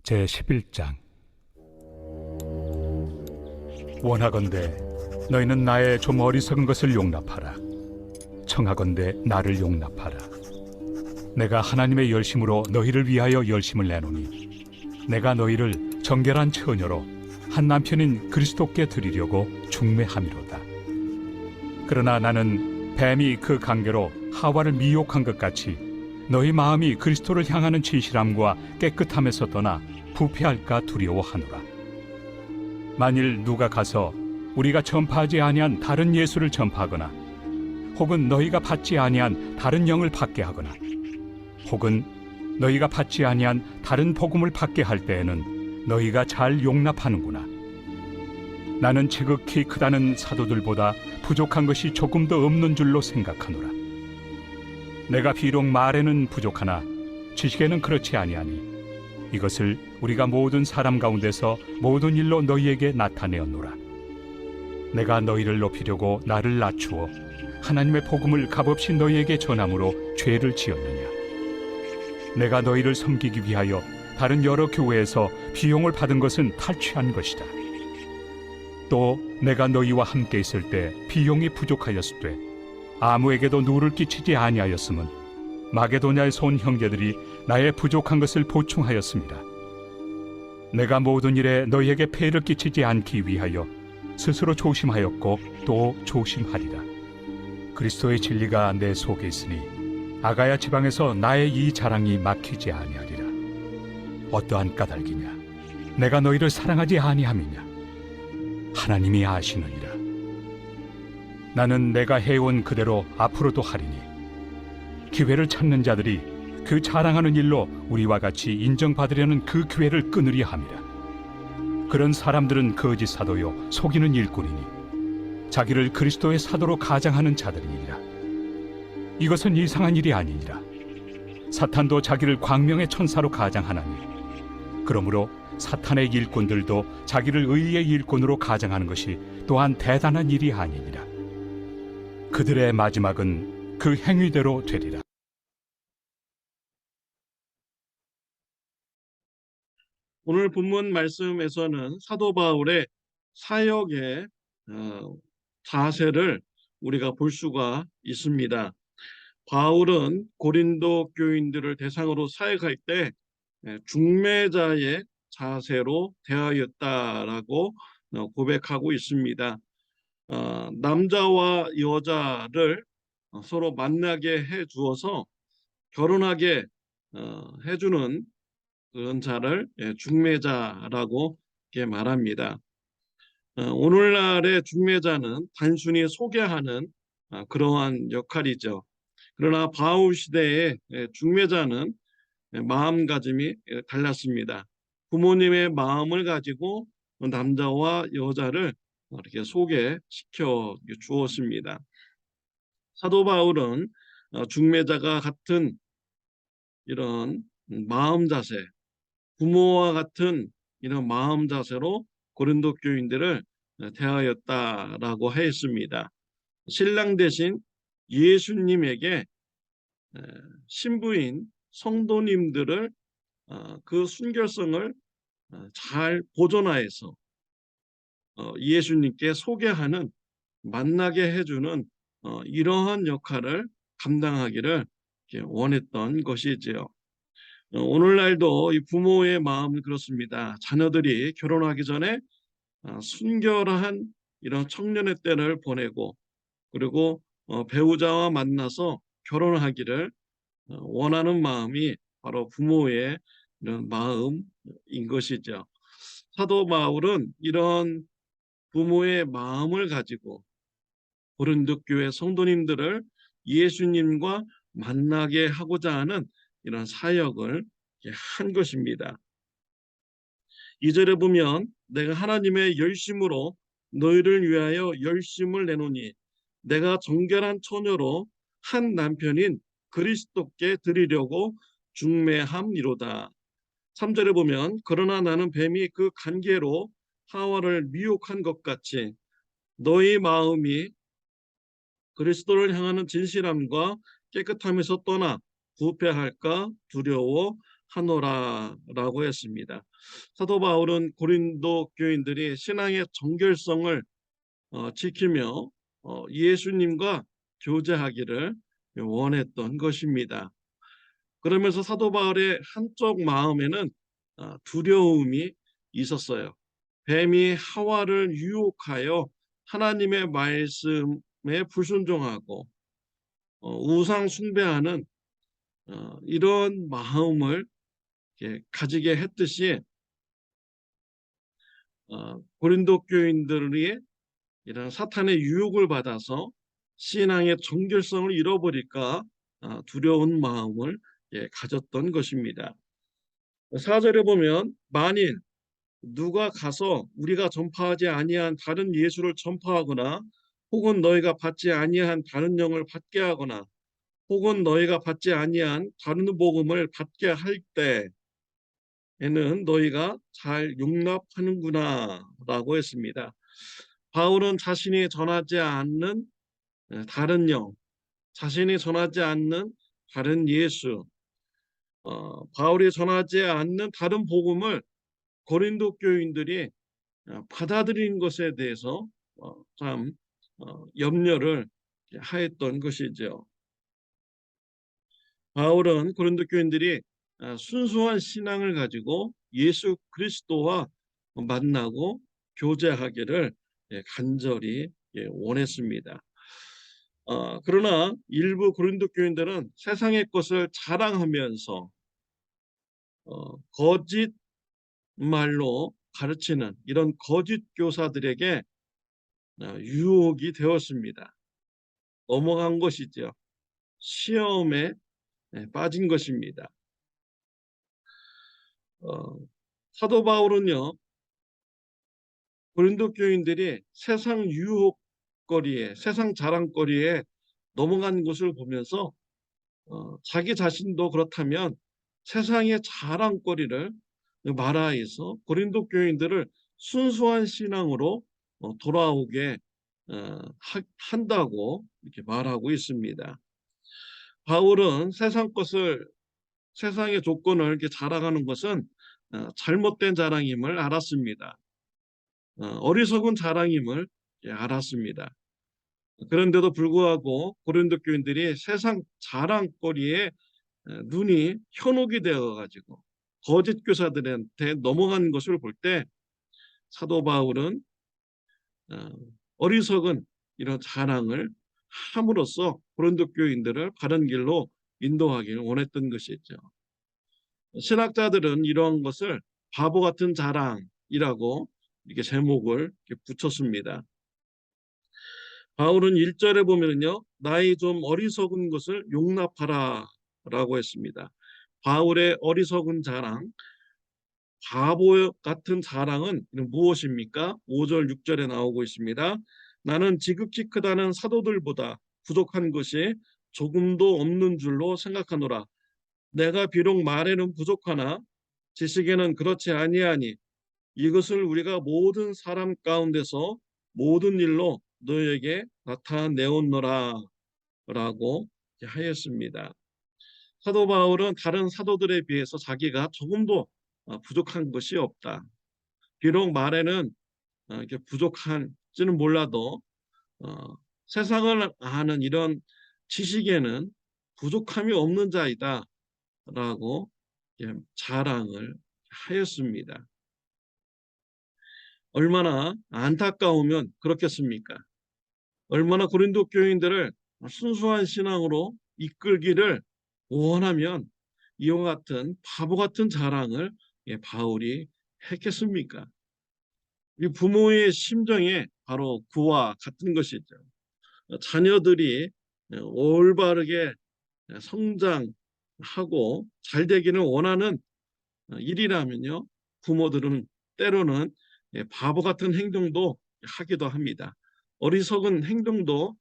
제11장. 원하건대 너희는 나의 좀 어리석은 것을 용납하라. 청하건대 나를 용납하라. 내가 하나님의 열심으로 너희를 위하여 열심을 내노니 내가 너희를 정결한 처녀로 한 남편인 그리스도께 드리려고 중매함이로다. 그러나 나는 뱀이 그 관계로 하와를 미혹한 것 같이 너희 마음이 그리스도를 향하는 진실함과 깨끗함에서 떠나 부패할까 두려워하노라. 만일 누가 가서 우리가 전파하지 아니한 다른 예수를 전파하거나 혹은 너희가 받지 아니한 다른 영을 받게 하거나 혹은 너희가 받지 아니한 다른 복음을 받게 할 때에는 너희가 잘 용납하는구나. 나는 지극히 크다는 사도들보다 부족한 것이 조금 더 없는 줄로 생각하노라. 내가 비록 말에는 부족하나 지식에는 그렇지 아니하니 이것을 우리가 모든 사람 가운데서 모든 일로 너희에게 나타내었노라. 내가 너희를 높이려고 나를 낮추어 하나님의 복음을 값없이 너희에게 전함으로 죄를 지었느냐? 내가 너희를 섬기기 위하여 다른 여러 교회에서 비용을 받은 것은 탈취한 것이다. 또 내가 너희와 함께 있을 때 비용이 부족하였을 때 아무에게도 누를 끼치지 아니하였음은 마게도냐에서 온 형제들이 나의 부족한 것을 보충하였습니다. 내가 모든 일에 너희에게 폐를 끼치지 않기 위하여 스스로 조심하였고 또 조심하리라. 그리스도의 진리가 내 속에 있으니 아가야 지방에서 나의 이 자랑이 막히지 아니하리라. 어떠한 까닭이냐? 내가 너희를 사랑하지 아니함이냐? 하나님이 아시느니라. 나는 내가 해온 그대로 앞으로도 하리니 기회를 찾는 자들이 그 자랑하는 일로 우리와 같이 인정받으려는 그 기회를 끊으려 함이라. 그런 사람들은 거짓 사도요 속이는 일꾼이니 자기를 그리스도의 사도로 가장하는 자들이니라. 이것은 이상한 일이 아니니라. 사탄도 자기를 광명의 천사로 가장하나니 그러므로 사탄의 일꾼들도 자기를 의의 일꾼으로 가장하는 것이 또한 대단한 일이 아니니라. 그들의 마지막은 그 행위대로 되리라. 오늘 본문 말씀에서는 사도 바울의 사역의 자세를 우리가 볼 수가 있습니다. 바울은 고린도 교인들을 대상으로 사역할 때 중매자의 자세로 대하였다라고 고백하고 있습니다. 남자와 여자를 서로 만나게 해 주어서 결혼하게 해주는 그런 자를 중매자라고 말합니다. 오늘날의 중매자는 단순히 소개하는 그러한 역할이죠. 그러나 바울 시대의 중매자는 마음가짐이 달랐습니다. 부모님의 마음을 가지고 남자와 여자를 이렇게 소개시켜 주었습니다. 사도 바울은 중매자가 같은 이런 마음 자세, 부모와 같은 이런 마음 자세로 고린도 교인들을 대하였다라고 했습니다. 신랑 대신 예수님에게 신부인 성도님들을 그 순결성을 잘 보존하여서 예수님께 소개하는, 만나게 해주는 이러한 역할을 감당하기를 원했던 것이지요. 오늘날도 이 부모의 마음은 그렇습니다. 자녀들이 결혼하기 전에 순결한 이런 청년의 때를 보내고 그리고 배우자와 만나서 결혼하기를 원하는 마음이 바로 부모의 이런 마음인 것이죠. 사도 바울은 이런 부모의 마음을 가지고 고린도 교회 성도님들을 예수님과 만나게 하고자 하는 이런 사역을 한 것입니다. 2절에 보면 내가 하나님의 열심으로 너희를 위하여 열심을 내노니 내가 정결한 처녀로 한 남편인 그리스도께 드리려고 중매함이로다. 3절에 보면 그러나 나는 뱀이 그 간계로 하와를 미혹한 것 같이 너희 마음이 그리스도를 향하는 진실함과 깨끗함에서 떠나 부패할까 두려워하노라. 하노라라고 했습니다. 사도 바울은 고린도 교인들이 신앙의 정결성을 지키며 예수님과 교제하기를 원했던 것입니다. 그러면서 사도 바울의 한쪽 마음에는 두려움이 있었어요. 뱀이 하와를 유혹하여 하나님의 말씀에 불순종하고 우상 숭배하는 이런 마음을 가지게 했듯이 고린도 교인들이 이런 사탄의 유혹을 받아서 신앙의 정결성을 잃어버릴까 두려운 마음을 가졌던 것입니다. 4절에 보면 만일 누가 가서 우리가 전파하지 아니한 다른 예수를 전파하거나 혹은 너희가 받지 아니한 다른 영을 받게 하거나 혹은 너희가 받지 아니한 다른 복음을 받게 할 때에는 너희가 잘 용납하는구나라고 했습니다. 바울은 자신이 전하지 않는 다른 영, 자신이 전하지 않는 다른 예수, 바울이 전하지 않는 다른 복음을 고린도 교인들이 받아들인 것에 대해서 참 염려를 하였던 것이죠. 바울은 고린도 교인들이 순수한 신앙을 가지고 예수 그리스도와 만나고 교제하기를 간절히 원했습니다. 그러나 일부 고린도 교인들은 세상의 것을 자랑하면서 거짓 말로 가르치는 이런 거짓 교사들에게 유혹이 되었습니다. 넘어간 것이죠. 시험에 빠진 것입니다. 사도 바울은요, 고린도 교인들이 세상 유혹거리에, 세상 자랑거리에 넘어간 것을 보면서 자기 자신도 그렇다면 세상의 자랑거리를 말하여서 고린도 교인들을 순수한 신앙으로 돌아오게 한다고 이렇게 말하고 있습니다. 바울은 세상의 조건을 이렇게 자랑하는 것은 잘못된 자랑임을 알았습니다. 어리석은 자랑임을 알았습니다. 그런데도 불구하고 고린도 교인들이 세상 자랑거리에 눈이 현혹이 되어 가지고 거짓 교사들한테 넘어간 것을 볼 때 사도 바울은 어리석은 이런 자랑을 함으로써 고린도 교인들을 바른 길로 인도하기를 원했던 것이죠. 신학자들은 이러한 것을 바보 같은 자랑이라고 이렇게 제목을 이렇게 붙였습니다. 바울은 1절에 보면요, 나의 좀 어리석은 것을 용납하라 라고 했습니다. 바울의 어리석은 자랑, 바보 같은 자랑은 무엇입니까? 5절, 6절에 나오고 있습니다. 나는 지극히 크다는 사도들보다 부족한 것이 조금도 없는 줄로 생각하노라. 내가 비록 말에는 부족하나 지식에는 그렇지 아니하니 이것을 우리가 모든 사람 가운데서 모든 일로 너에게 나타내었노라 라고 하였습니다. 사도 바울은 다른 사도들에 비해서 자기가 조금도 부족한 것이 없다. 비록 말에는 이렇게 부족한지는 몰라도 세상을 아는 이런 지식에는 부족함이 없는 자이다 라고 자랑을 하였습니다. 얼마나 안타까우면 그렇겠습니까? 얼마나 고린도 교인들을 순수한 신앙으로 이끌기를 원하면 이와 같은 바보 같은 자랑을 바울이 했겠습니까? 이 부모의 심정에 바로 그와 같은 것이죠. 자녀들이 올바르게 성장하고 잘 되기를 원하는 일이라면요, 부모들은 때로는 바보 같은 행동도 하기도 합니다. 어리석은 행동도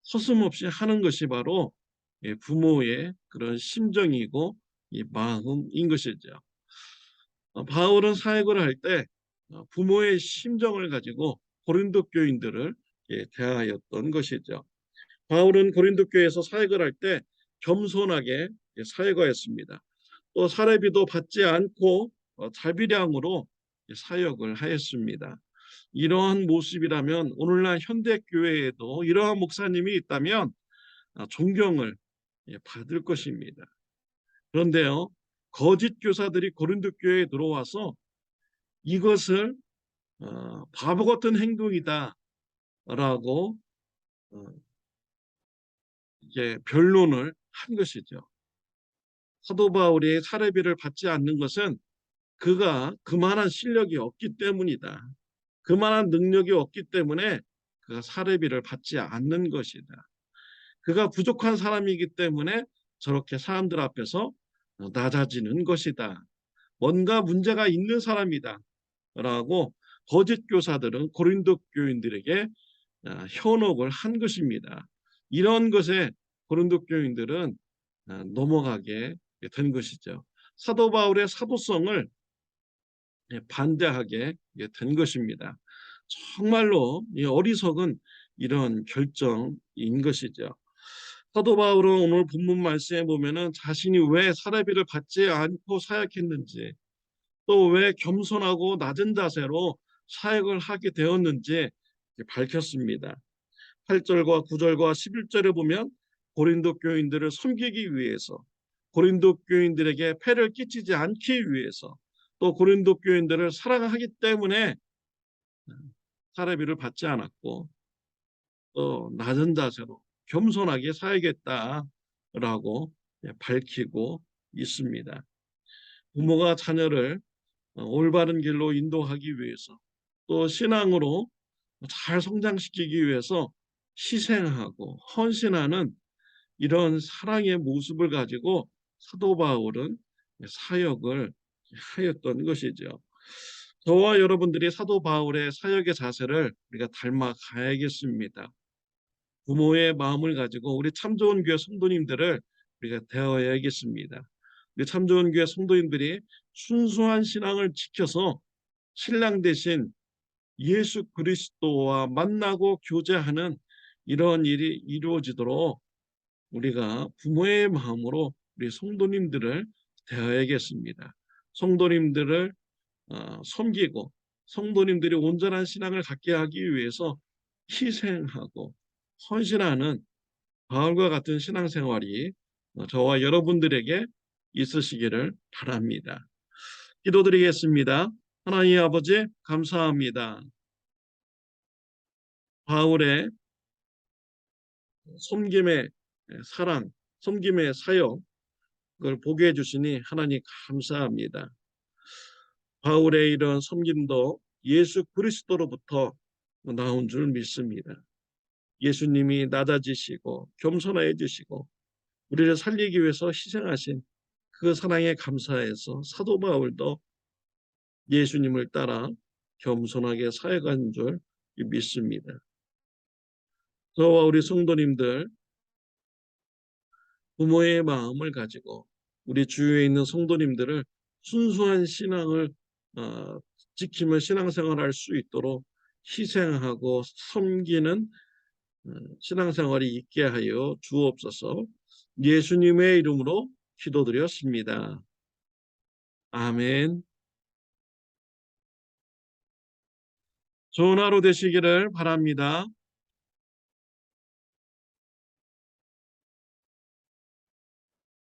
서슴없이 하는 것이 바로 부모의 그런 심정이고 이 마음인 것이죠. 바울은 사역을 할 때 부모의 심정을 가지고 고린도 교인들을 대하였던 것이죠. 바울은 고린도 교회에서 사역을 할 때 겸손하게 사역하였습니다. 또 사례비도 받지 않고 자비량으로 사역을 하였습니다. 이러한 모습이라면 오늘날 현대교회에도 이러한 목사님이 있다면 존경을 받을 것입니다. 그런데요, 거짓 교사들이 고린도 교회에 들어와서 이것을 바보 같은 행동이다라고 이제 변론을 한 것이죠. 사도 바울이 사례비를 받지 않는 것은 그가 그만한 실력이 없기 때문이다. 그만한 능력이 없기 때문에 그가 사례비를 받지 않는 것이다. 그가 부족한 사람이기 때문에 저렇게 사람들 앞에서 낮아지는 것이다. 뭔가 문제가 있는 사람이다. 라고 거짓 교사들은 고린도 교인들에게 현혹을 한 것입니다. 이런 것에 고린도 교인들은 넘어가게 된 것이죠. 사도 바울의 사도성을 반대하게 된 것입니다. 정말로 어리석은 이런 결정인 것이죠. 사도 바울은 오늘 본문 말씀에 보면은 자신이 왜 사례비를 받지 않고 사역했는지, 또 왜 겸손하고 낮은 자세로 사역을 하게 되었는지 밝혔습니다. 8절과 9절과 11절에 보면 고린도 교인들을 섬기기 위해서, 고린도 교인들에게 폐를 끼치지 않기 위해서, 또 고린도 교인들을 사랑하기 때문에 사례비를 받지 않았고 또 낮은 자세로 겸손하게 사야겠다라고 밝히고 있습니다. 부모가 자녀를 올바른 길로 인도하기 위해서, 또 신앙으로 잘 성장시키기 위해서 희생하고 헌신하는 이런 사랑의 모습을 가지고 사도 바울은 사역을 하였던 것이죠. 저와 여러분들이 사도 바울의 사역의 자세를 우리가 닮아 가야겠습니다. 부모의 마음을 가지고 우리 참 좋은 교회 성도님들을 우리가 대하여야겠습니다. 우리 참 좋은 교회 성도님들이 순수한 신앙을 지켜서 신랑 대신 예수 그리스도와 만나고 교제하는 이런 일이 이루어지도록 우리가 부모의 마음으로 우리 성도님들을 대하여야겠습니다. 성도님들을 섬기고 성도님들이 온전한 신앙을 갖게 하기 위해서 희생하고 헌신하는 바울과 같은 신앙생활이 저와 여러분들에게 있으시기를 바랍니다. 기도드리겠습니다. 하나님 아버지 감사합니다. 바울의 섬김의 사랑, 섬김의 사역을 보게 해주시니 하나님 감사합니다. 바울의 이런 섬김도 예수 그리스도로부터 나온 줄 믿습니다. 예수님이 낮아지시고 겸손해지시고 우리를 살리기 위해서 희생하신 그 사랑에 감사해서 사도 바울도 예수님을 따라 겸손하게 사역한 줄 믿습니다. 저와 우리 성도님들 부모의 마음을 가지고 우리 주위에 있는 성도님들을 순수한 신앙을 지키며 신앙생활할 수 있도록 희생하고 섬기는 신앙생활이 있게 하여 주옵소서. 예수님의 이름으로 기도드렸습니다. 아멘. 좋은 하루 되시기를 바랍니다.